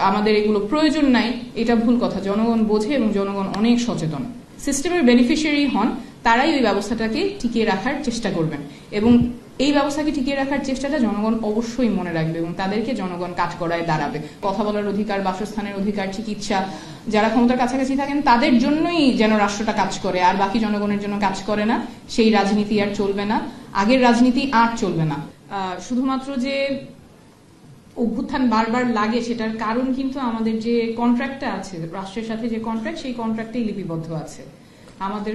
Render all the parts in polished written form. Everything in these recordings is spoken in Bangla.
আমাদের এগুলো প্রয়োজন নাই, এটা ভুল কথা। জনগণ বোঝে এবং জনগণ অনেক সচেতন। সিস্টেমের বেনিফিশিয়ারি হন তারাই ওই ব্যবস্থাটাকে টিকিয়ে রাখার চেষ্টা করবেন, এবং এই ব্যবস্থাকে টিকিয়ে রাখার চেষ্টাটা জনগণ অবশ্যই মনে রাখবে এবং তাদেরকে জনগণ কাঠগড়ায় দাঁড়াবে। কথা বলার অধিকার, বাসস্থানের অধিকার, চিকিৎসা, যারা ক্ষমতার কাছাকাছি থাকেন তাদের জন্যই যেন রাষ্ট্রটা কাজ করে, আর বাকি জনগণের জন্য কাজ করে না, সেই রাজনীতি আর চলবে না, আগের রাজনীতি আর চলবে না। শুধুমাত্র যে অভ্যুত্থান বারবার লাগে সেটার কারণ কিন্তু আমাদের যে কন্ট্রাক্টটা আছে, রাষ্ট্রের সাথে যে কন্ট্রাক্ট, সেই কন্ট্রাক্টেই লিপিবদ্ধ আছে। আমাদের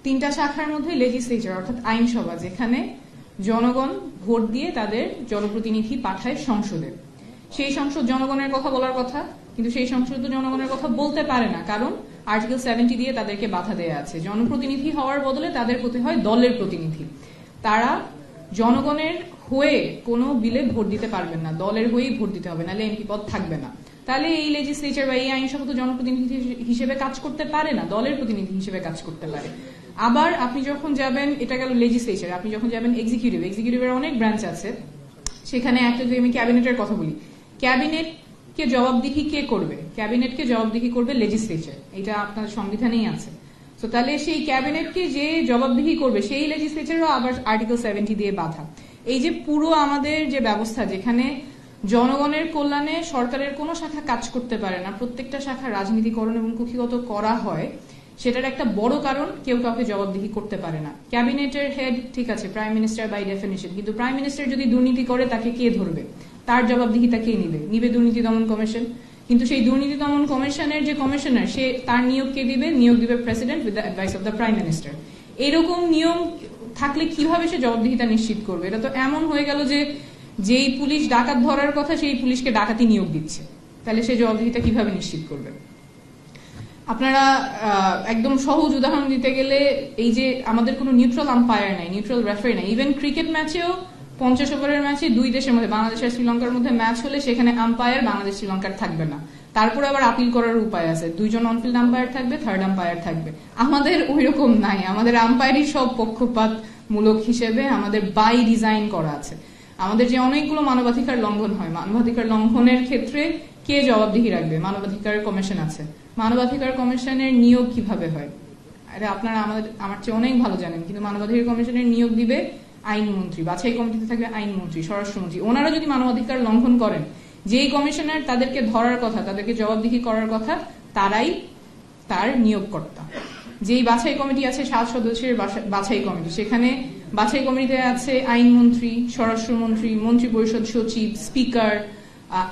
3টা শাখার মধ্যে লেজিসলেচার অর্থাৎ আইনসভা, যেখানে জনগণ ভোট দিয়ে তাদের জনপ্রতিনিধি পাঠায় সংসদে। সেই সংসদ জনগণের কথা বলার কথা, কিন্তু সেই সংসদ তো জনগণের কথা বলতে পারে না, কারণ আর্টিকেল 70 দিয়ে তাদেরকে বাধা দেয়া আছে। জনপ্রতিনিধি হওয়ার বদলে তাদের প্রতি হয় দলের প্রতিনিধি। তারা জনগণের হয়ে কোনো বিলে ভোট দিতে পারবেন না, দলের হয়েই ভোট দিতে হবে, নাহলে এমপি পদ থাকবে না। তাহলে এই লেজিসলেচার বা এই আইনসভা তো জনপ্রতিনিধি হিসেবে কাজ করতে পারে না, দলের প্রতিনিধি হিসেবে কাজ করতে পারে। আবার আপনি যখন যাবেন, এটা গেল লেজিসলেচার, আপনি যখন যাবেন এক্সিকিউটিভের অনেক ব্রাঞ্চ আছে, সেখানে একটা যদি আমি ক্যাবিনেটের কথা বলি, ক্যাবিনেটকে জবাবদিহি কে করবে? ক্যাবিনেটকে জবাবদিহি করবে লেজিসলেচার, এটা আপনার সংবিধানেই আছে। তো তাহলে সেই ক্যাবিনেটকে যে জবাবদিহি করবে সেই লেজিসলেচারও আবার আর্টিকেল 70 দিয়ে বাধা। এই যে পুরো আমাদের যে ব্যবস্থা, যেখানে জনগণের কল্যাণে সরকারের কোনো শাখা কাজ করতে পারে না, প্রত্যেকটা শাখা রাজনীতিকরণ এবং কুক্ষিগত করা হয়, সেটার একটা বড় কারণ কেউ কাউকে জবাবদিহি করতে পারে না। ক্যাবিনেটের হেড ঠিক আছে, প্রাইম মিনিস্টার বাই ডেফিনিশন, কিন্তু প্রাইম মিনিস্টার যদি দুর্নীতি করে তাকে কে ধরবে? তার জবাবদিহিতা কে নিবে? দুর্নীতি দমন কমিশন। কিন্তু সেই দুর্নীতি দমন কমিশনের যে কমিশনার, সে তার নিয়োগ কে দিবে? নিয়োগ দিবে president with the advice of the prime minister. এরকম নিয়ম থাকলে কিভাবে সে জবাবদিহিতা নিশ্চিত করবে? এটা তো এমন হয়ে গেল যে যেই পুলিশ ডাকাত ধরার কথা সেই পুলিশকে ডাকাতি নিয়োগ দিচ্ছে, তাহলে সে জবাবদিহিতা কিভাবে নিশ্চিত করবে? আপনারা একদম সহজ উদাহরণ দিতে গেলে, এই যে আমাদের কোনো নিউট্রাল আম্পায়ার নাই, নিউট্রাল রেফারি নাই। ইভেন ক্রিকেট ম্যাচেও 50 ওভারের ম্যাচে দুই দেশের মধ্যে, বাংলাদেশ আর শ্রীলঙ্কার মধ্যে ম্যাচ হলে সেখানে আম্পায়ার বাংলাদেশ শ্রীলঙ্কার থাকবে না, তারপরে আবার আপিল করার উপায় আছে, 2জন অনফিল্ড আম্পায়ার থাকবে, থার্ড আম্পায়ার থাকবে। আমাদের ওইরকম নাই, আমাদের আম্পায়ারই সব পক্ষপাতমূলক হিসেবে আমাদের বাই ডিজাইন করা আছে। আমাদের যে অনেকগুলো মানবাধিকার লঙ্ঘন হয়, মানবাধিকার লঙ্ঘনের ক্ষেত্রে কে জবাবদিহি রাখবে? মানবাধিকার কমিশন আছে। মানবাধিকার কমিশনের নিয়োগ কিভাবে হয়? এটা আপনারা আমার চেয়ে অনেক ভালো জানেন, কিন্তু মানবাধিকার কমিশনের নিয়োগ দিবে আইনমন্ত্রী, বাছাই কমিটিতে থাকবে আইনমন্ত্রী, স্বরাষ্ট্রমন্ত্রী। ওনারা যদি মানবাধিকার লঙ্ঘন করেন, যেই কমিশনার তাদেরকে ধরার কথা, তাদেরকে জবাবদিহি করার কথা, তারাই তার নিয়োগকর্তা। যেই বাছাই কমিটি আছে 7 সদস্যের বাছাই কমিটি, সেখানে বাছাই কমিটিতে আছে আইনমন্ত্রী, স্বরাষ্ট্রমন্ত্রী, মন্ত্রী পরিষদ সচিব, স্পিকার,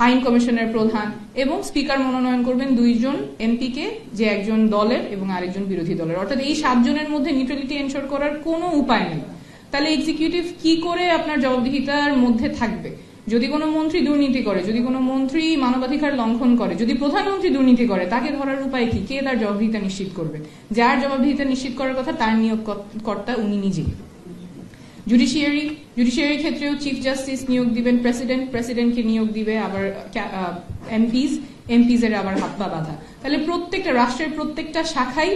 আইন কমিশনের প্রধান, এবং স্পিকার মনোনয়ন করবেন 2জন এমপিকে, যে একজন দলের এবং আরেকজন বিরোধী দলের। অর্থাৎ এই 7 জনের মধ্যে নিউট্রালিটি এনশোর করার কোনো উপায় নেই। তাহলে এক্সিকিউটিভ কি করে আপনার জবাবদিহিতার মধ্যে থাকবে? যদি কোনো মন্ত্রী দুর্নীতি করে, যদি কোনো মন্ত্রী মানবাধিকার লঙ্ঘন করে, যদি প্রধানমন্ত্রী দুর্নীতি করে, তাকে ধরার উপায় কি? কে তার জবাবদিহিতা নিশ্চিত করবে? যার জবাবদিহিতা নিশ্চিত করার কথা তার নিয়োগকর্তা উনি নিজেই। জুডিশিয়ারি ক্ষেত্রেও চিফ জাস্টিস নিয়োগ দিবেন প্রেসিডেন্টকে নিয়োগ দিবে আবার এমপিস এর আবার হাত পা বাঁধা। তাহলে প্রত্যেকটা রাষ্ট্রের প্রত্যেকটা শাখায়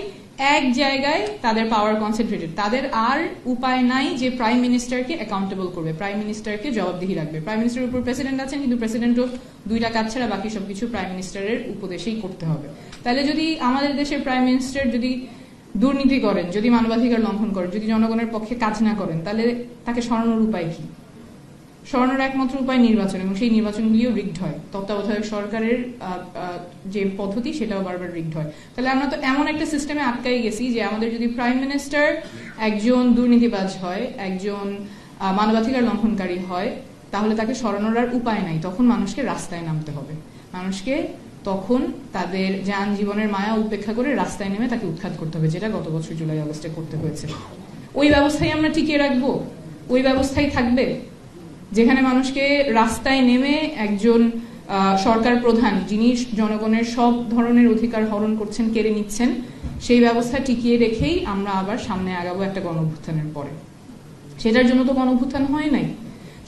এক জায়গায় তাদের পাওয়ার কনসেন্ট্রেটেড। তাদের আর উপায় নাই যে প্রাইম মিনিস্টারকে অ্যাকাউন্টেবল করবে, প্রাইম মিনিস্টারকে জবাবদিহি রাখবে। প্রাইম মিনিস্টারের উপর প্রেসিডেন্ট আছেন, কিন্তু প্রেসিডেন্টও 2টা কাজ ছাড়া বাকি সবকিছু প্রাইম মিনিস্টারের উপদেশেই করতে হবে। তাহলে যদি আমাদের দেশের প্রাইম মিনিস্টার যদি দুর্নীতি করেন, যদি মানবাধিকার লঙ্ঘন করেন, যদি জনগণের পক্ষে কাজ না করেন, তাহলে তাকে সরানোর উপায় কি? সরানোর একমাত্র উপায় নির্বাচন, এবং সেই নির্বাচনগুলিও রিগড হয়। তত্ত্বাবধায়ক সরকারের যে পদ্ধতি সেটাও বারবার রিগড হয়। তাহলে আমরা তো এমন একটা সিস্টেমে আটকাই গেছি যে আমাদের যদি প্রাইম মিনিস্টার একজন দুর্নীতিবাজ হয়, একজন মানবাধিকার লঙ্ঘনকারী হয়, তাহলে তাকে সরানোর আর উপায় নাই। তখন মানুষকে রাস্তায় নামতে হবে, মানুষকে তখন তাদের যান জীবনের মায়া উপেক্ষা করে রাস্তায় নেমে তাকে উৎখাত করতে হবে, যেটা গত বছর জুলাই আগস্টে করতে হয়েছে। ওই ব্যবস্থায় আমরা টিকিয়ে রাখবো? ওই ব্যবস্থায় থাকবে যেখানে মানুষকে রাস্তায় নেমে একজন সরকার প্রধান, যিনি জনগণের সব ধরনের অধিকার হরণ করছেন, কেড়ে নিচ্ছেন, সেই ব্যবস্থা টিকিয়ে রেখেই আমরা আবার সামনে আগাবো একটা গণঅভ্যুত্থানের পরে? সেটার জন্য তো গণঅভ্যুত্থান হয় নাই।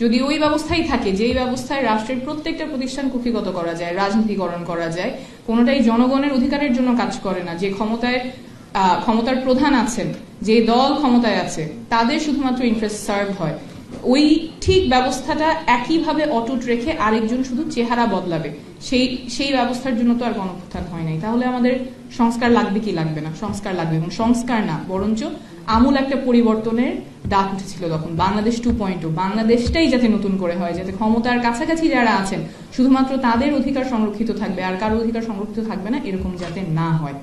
যদি ওই ব্যবস্থাই থাকে, যেই ব্যবস্থায় রাষ্ট্রের প্রত্যেকটা প্রতিষ্ঠান কুক্ষিগত করা যায়, রাজনীতিকরণ করা যায়, কোনোটাই জনগণের অধিকারের জন্য কাজ করে না, যে ক্ষমতার প্রধান আছেন, যে দল ক্ষমতায় আছে, তাদের শুধুমাত্র ইন্টারেস্ট সার্ভ হয়, ওই ঠিক ব্যবস্থাটা একইভাবে অটুট রেখে আরেকজন শুধু চেহারা বদলাবে, সেই ব্যবস্থার জন্য তো আর গণঅভ্যুত্থান হয় নাই। তাহলে আমাদের সংস্কার লাগবে কি লাগবে না? সংস্কার লাগবে, এবং সংস্কার না বরঞ্চ আমূল একটা পরিবর্তনের ডাক উঠেছিল তখন। বাংলাদেশ 2.0, বাংলাদেশটাই যাতে নতুন করে হয়, যাতে ক্ষমতার কাছাকাছি যারা আছেন শুধুমাত্র তাদের অধিকার সংরক্ষিত থাকবে আর কারো অধিকার সংরক্ষিত থাকবে না, এরকম যাতে না হয়।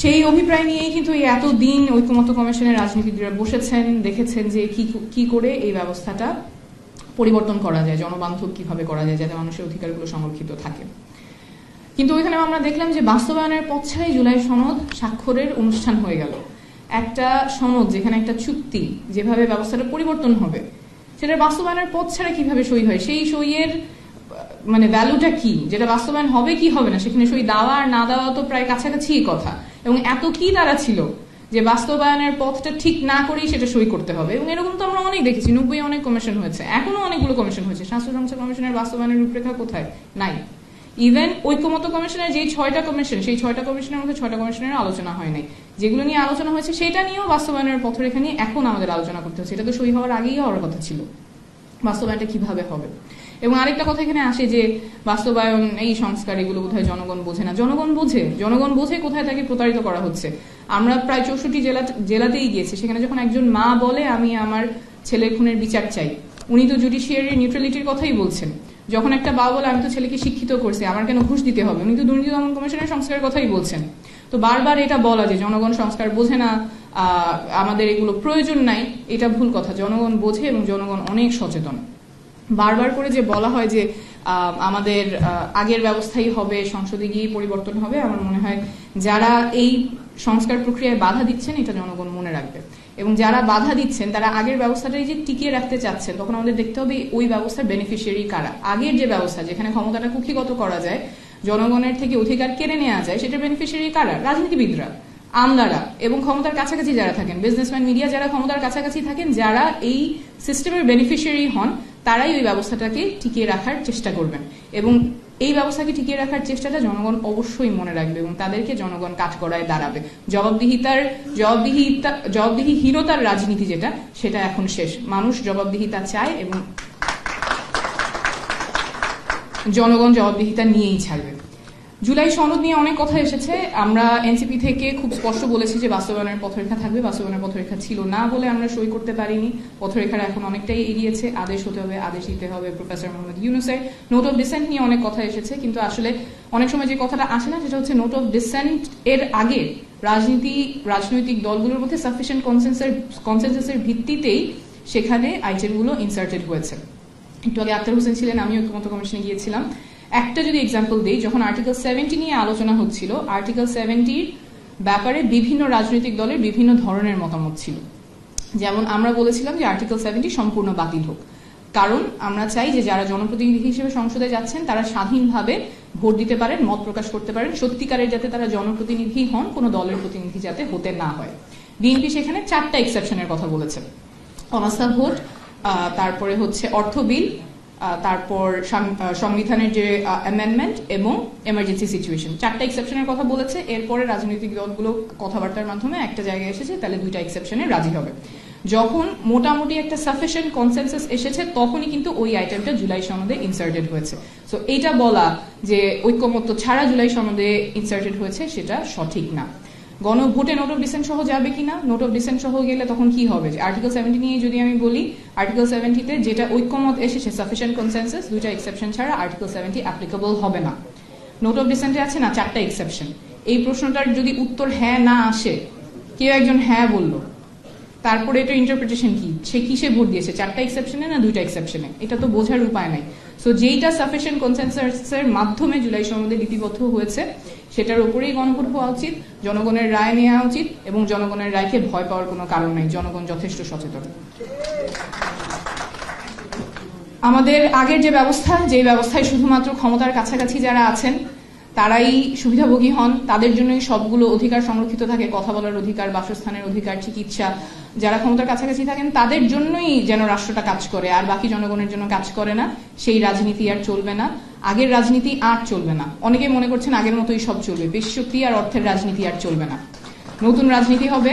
সেই অভিপ্রায় নিয়েই কিন্তু এই এতদিন ঐকমত্য কমিশনের রাজনীতিবিদরা বসেছেন, দেখেছেন যে কি করে এই ব্যবস্থাটা পরিবর্তন করা যায়, জনবান্ধব কিভাবে করা যায়, যাতে মানুষের অধিকারগুলো সংরক্ষিত থাকে। কিন্তু ওইখানে আমরা দেখলাম যে বাস্তবায়নের পথ ছাড়াই জুলাই সনদ স্বাক্ষরের অনুষ্ঠান হয়ে গেল। একটা সনদ, যেখানে একটা চুক্তি, যেভাবে ব্যবস্থাটা পরিবর্তন হবে, সেটার বাস্তবায়নের পথ ছাড়া কিভাবে সই হয়, সেই সইয়ের মানে ভ্যালুটা কি, যেটা বাস্তবায়ন হবে কি হবে না, সেখানে সই দেওয়া আর না দেওয়া তো প্রায় কাছাকাছি কথা। এবং এত কি তারা ছিল যে বাস্তবায়নের পথটা ঠিক না করেই সেটা সই করতে হবে। এবং এরকম তো আমরা অনেক দেখেছি, 90 অনেক কমিশন হয়েছে, এখনো অনেকগুলো কমিশন হয়েছে। স্বাস্থ্য সংস্থা কমিশনের বাস্তবায়নের রূপরেখা কোথায়? নাই। ইভেন ঐকমত্য কমিশনের যে 6টা কমিশন, সেই 6টা কমিশনের মধ্যে 6টা কমিশনের আলোচনা হয় নাই। যেগুলো নিয়ে আলোচনা হয়েছে সেটা নিয়েও বাস্তবায়নের পথরেখা নিয়ে এখন আমাদের আলোচনা করতে হচ্ছে। এটা তো সই হওয়ার আগেই হওয়ার কথা ছিল। বাস্তবায়নটা কিভাবে হবে? এবং আরেকটা কথা এখানে আসে যে বাস্তবায়ন, এই সংস্কার, এগুলো বোধহয় জনগণ বোঝে না। জনগণ বোঝে কোথায় তাকে প্রতারিত করা হচ্ছে। আমরা প্রায় 64 জেলাতেই গিয়েছি, সেখানে যখন একজন মা বলে আমি আমার ছেলের খুনের বিচার চাই, উনি তো জুডিশিয়ারির নিউট্রালিটির কথাই বলছেন। যখন একটা বাবা বলে আমি তো ছেলেকে শিক্ষিত করছি, আমার কেন ঘুষ দিতে হবে, উনি তো দুর্নীতি দমন কমিশনের সংস্কারের কথাই বলছেন। তো বারবার এটা বলা যে জনগণ সংস্কার বোঝে না, আমাদের এগুলো প্রয়োজন নাই, এটা ভুল কথা। জনগণ বোঝে এবং জনগণ অনেক সচেতন। বারবার করে যে বলা হয় যে আমাদের আগের ব্যবস্থাই হবে, সংসদে গিয়ে পরিবর্তন হবে, আমার মনে হয় যারা এই সংস্কার প্রক্রিয়ায় বাধা দিচ্ছেন এটা জনগণ মনে রাখবে। এবং যারা বাধা দিচ্ছেন তারা আগের ব্যবস্থাটাই যে টিকিয়ে রাখতে চাচ্ছেন, তখন আমাদের দেখতে হবে ওই ব্যবস্থার বেনিফিশিয়ারি কারা। আগের যে ব্যবস্থা, যেখানে ক্ষমতাটা কুক্ষিগত করা যায়, জনগণের থেকে অধিকার কেড়ে নেওয়া যায়, সেটার বেনিফিশিয়ারি কারা? রাজনীতিবিদরা, আমলারা এবং ক্ষমতার কাছাকাছি যারা থাকেন, বিজনেসম্যান, মিডিয়া, যারা ক্ষমতার কাছাকাছি থাকেন, যারা এই সিস্টেমের বেনিফিশিয়ারি হন, তারাই ওই ব্যবস্থাটাকে টিকিয়ে রাখার চেষ্টা করবেন। এবং এই ব্যবস্থাকে টিকিয়ে রাখার চেষ্টাটা জনগণ অবশ্যই মনে রাখবে এবং তাদেরকে জনগণ কাঠগড়ায় দাঁড়াবে। জবাবদিহিহীনতার রাজনীতি যেটা, সেটা এখন শেষ। মানুষ জবাবদিহিতা চায় এবং জনগণ জবাবদিহিতা নিয়েই ছাড়বে। জুলাই সনদ নিয়ে অনেক কথা এসেছে। আমরা এনসিপি থেকে খুব স্পষ্ট বলেছি যে বাস্তবায়নের পথরেখা থাকবে। বাস্তবায়নের পথরেখা ছিল না বলে আমরা সই করতে পারিনি। পথরেখার এখন অনেকটাই এগিয়েছে। আদেশ হতে হবে, আদেশ দিতে হবে প্রফেসর মোহাম্মদ ইউনূসের। নোট অফ ডিসেন্ট নিয়ে অনেক কথা এসেছে, কিন্তু আসলে অনেক সময় যে কথাটা আসে না সেটা হচ্ছে নোট অফ ডিসেন্ট এর আগে রাজনৈতিক দলগুলোর মধ্যে সাফিসিয়েন্ট কনসেনসাসের ভিত্তিতেই সেখানে আইটেমগুলো ইনসার্টেড হয়েছে। একটু আগে আক্তার হোসেন ছিলেন, আমি ঐকমত্য কমিশনে গিয়েছিলাম। একটা যদি এক্সাম্পল দিই, যখন আর্টিকেল 70 নিয়ে আলোচনা হচ্ছিল, আর্টিকেল 70-র ব্যাপারে বিভিন্ন রাজনৈতিক দলের বিভিন্ন ধরনের মতামত ছিল। যেমন আমরা বলেছিলাম যে আর্টিকেল 70 সম্পূর্ণ বাতিল হোক, কারণ আমরা চাই যে যারা জনপ্রতিনিধি হিসেবে সংসদে যাচ্ছেন তারা স্বাধীনভাবে ভোট দিতে পারেন, মত প্রকাশ করতে পারেন, সত্যিকারের যাতে তারা জনপ্রতিনিধি হন, কোনো দলের প্রতিনিধি যাতে হতে না হয়। বিএনপি সেখানে 4টা এক্সেপশনের কথা বলেছে: অনাস্থা ভোট, তারপরে হচ্ছে অর্থ বিল, তারপর সংবিধানের যে অ্যামেন্ডমেন্ট এবং এমার্জেন্সি সিচুয়েশন। 4টা এক্সেপশনের কথা বলেছে। এরপরে রাজনৈতিক দলগুলো কথাবার্তার মাধ্যমে একটা জায়গায় এসেছে, তাহলে 2টা এক্সেপশনে রাজি হবে। যখন মোটামুটি একটা সাফিসিয়েন্ট কনসেনসাস এসেছে, তখনই কিন্তু ওই আইটেমটা জুলাই সনদে ইনসার্টেড হয়েছে। সো এইটা বলা যে ঐকমত্য ছাড়া জুলাই সনদে ইনসার্টেড হয়েছে, সেটা সঠিক না। গণভোটে নোট অফ ডিসেন্ট সহ যাবে কিনা? নোট অফ ডিসেন্ট সহ গেলে তখন কি হবে? আর্টিকেল 70 নিয়ে যদি আমি বলি, আর্টিকেল 70-তে যেটা ঐকমত এসেছে সাফিসিয়েন্ট কনসেনসাস, 2টা এক্সেপশন ছাড়া আর্টিকেল 70 অ্যাপ্লিকেবল হবে না। নোট অফ ডিসেন্টে আছে না 4টা এক্সেপশন। এই প্রশ্নটার যদি উত্তর হ্যাঁ না আসে, কেউ একজন হ্যাঁ বলল, তারপরে এটা ইন্টারপ্রিটেশন কি? সে কিসে ভোট দিয়েছে, 4টা এক্সেপশনে না 2টা এক্সেপশনে? এটা তো বোঝার উপায় নাই। সো যেইটা সাফিসিয়েন্ট কনসেনসাসের মাধ্যমে জুলাই সনদে লিপিবদ্ধ হয়েছে, সেটার উপরেই গণভোট হওয়া উচিত, জনগণের রায় নেওয়া উচিত, এবং জনগণের রায়কে ভয় পাওয়ার কোনো কারণ নেই। জনগণ যথেষ্ট সচেতন। আমাদের আগের যে ব্যবস্থা, যেই ব্যবস্থায় শুধুমাত্র ক্ষমতার কাছাকাছি যারা আছেন তারাই সুবিধাভোগী হন, তাদের জন্যই সবগুলো অধিকার সংরক্ষিত থাকে, কথা বলার অধিকার, বাসস্থানের অধিকার, চিকিৎসা, যারা ক্ষমতার কাছাকাছি থাকেন তাদের জন্যই যেন রাষ্ট্রটা কাজ করে, আর বাকি জনগণের জন্য কাজ করে না, সেই রাজনীতি আর চলবে না। আগের রাজনীতি আর চলবে না। অনেকে মনে করছেন আগের মতোই সব চলবে, বেশি শক্তি আর অর্থের রাজনীতি আর চলবে না। নতুন রাজনীতি হবে,